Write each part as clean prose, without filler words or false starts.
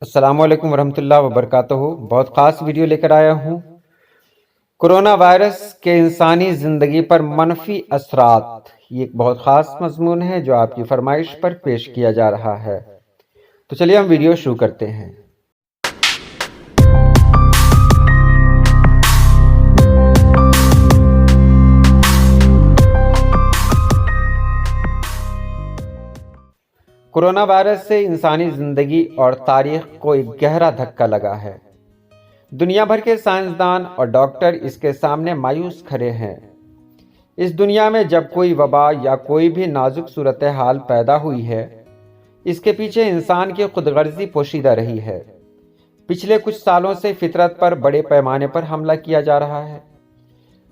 السلام علیکم ورحمۃ اللہ وبرکاتہ۔ بہت خاص ویڈیو لے کر آیا ہوں۔ کرونا وائرس کے انسانی زندگی پر منفی اثرات، یہ ایک بہت خاص مضمون ہے جو آپ کی فرمائش پر پیش کیا جا رہا ہے۔ تو چلیے ہم ویڈیو شروع کرتے ہیں۔ کرونا وائرس سے انسانی زندگی اور تاریخ کو ایک گہرا دھکا لگا ہے۔ دنیا بھر کے سائنسدان اور ڈاکٹر اس کے سامنے مایوس کھڑے ہیں۔ اس دنیا میں جب کوئی وبا یا کوئی بھی نازک صورتحال پیدا ہوئی ہے، اس کے پیچھے انسان کی خود غرضی پوشیدہ رہی ہے۔ پچھلے کچھ سالوں سے فطرت پر بڑے پیمانے پر حملہ کیا جا رہا ہے۔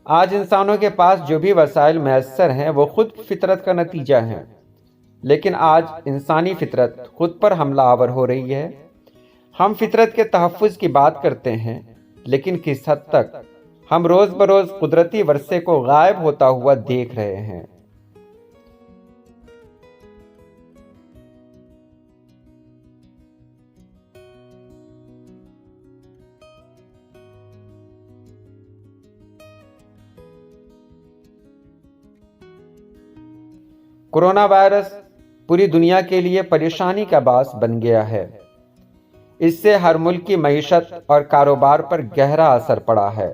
آج انسانوں کے پاس جو بھی وسائل میسر ہیں وہ خود فطرت کا نتیجہ ہیں، لیکن آج انسانی فطرت خود پر حملہ آور ہو رہی ہے۔ ہم فطرت کے تحفظ کی بات کرتے ہیں، لیکن کس حد تک ہم روز بروز قدرتی ورثے کو غائب ہوتا ہوا دیکھ رہے ہیں۔ کورونا وائرس پوری دنیا کے لیے پریشانی کا باعث بن گیا ہے۔ اس سے ہر ملک کی معیشت اور کاروبار پر گہرا اثر پڑا ہے۔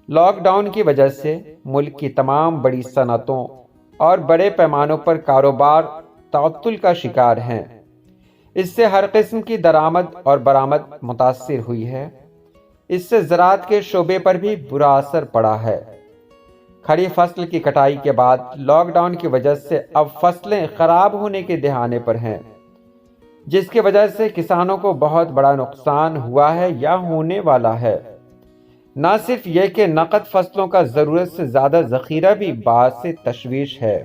لاک ڈاؤن کی وجہ سے ملک کی تمام بڑی صنعتوں اور بڑے پیمانوں پر کاروبار تعطل کا شکار ہیں۔ اس سے ہر قسم کی درآمد اور برآمد متاثر ہوئی ہے۔ اس سے زراعت کے شعبے پر بھی برا اثر پڑا ہے۔ کھڑی فصل کی کٹائی کے بعد لاک ڈاؤن کی وجہ سے اب فصلیں خراب ہونے کے دہانے پر ہیں، جس کی وجہ سے کسانوں کو بہت بڑا نقصان ہوا ہے یا ہونے والا ہے۔ نہ صرف یہ کہ نقد فصلوں کا ضرورت سے زیادہ ذخیرہ بھی باعث تشویش ہے۔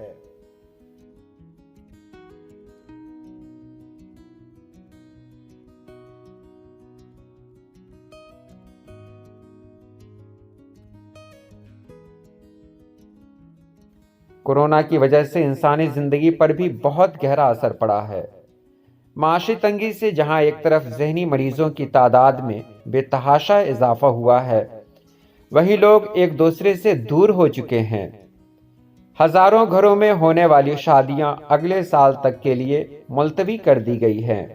کورونا کی وجہ سے انسانی زندگی پر بھی بہت گہرا اثر پڑا ہے۔ معاشی تنگی سے جہاں ایک طرف ذہنی مریضوں کی تعداد میں بے تحاشا اضافہ ہوا ہے، وہی لوگ ایک دوسرے سے دور ہو چکے ہیں۔ ہزاروں گھروں میں ہونے والی شادیاں اگلے سال تک کے لیے ملتوی کر دی گئی ہیں۔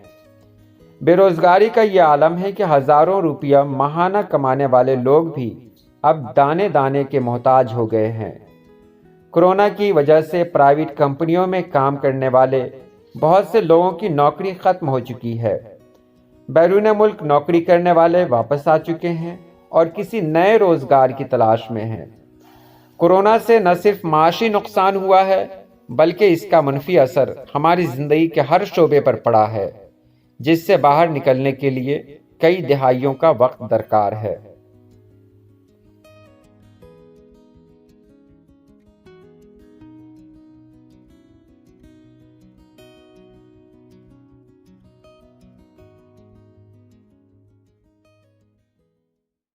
بے روزگاری کا یہ عالم ہے کہ ہزاروں روپیہ ماہانہ کمانے والے لوگ بھی اب دانے دانے کے محتاج ہو گئے ہیں۔ کورونا کی وجہ سے پرائیویٹ کمپنیوں میں کام کرنے والے بہت سے لوگوں کی نوکری ختم ہو چکی ہے۔ بیرون ملک نوکری کرنے والے واپس آ چکے ہیں اور کسی نئے روزگار کی تلاش میں ہیں۔ کورونا سے نہ صرف معاشی نقصان ہوا ہے، بلکہ اس کا منفی اثر ہماری زندگی کے ہر شعبے پر پڑا ہے، جس سے باہر نکلنے کے لیے کئی دہائیوں کا وقت درکار ہے۔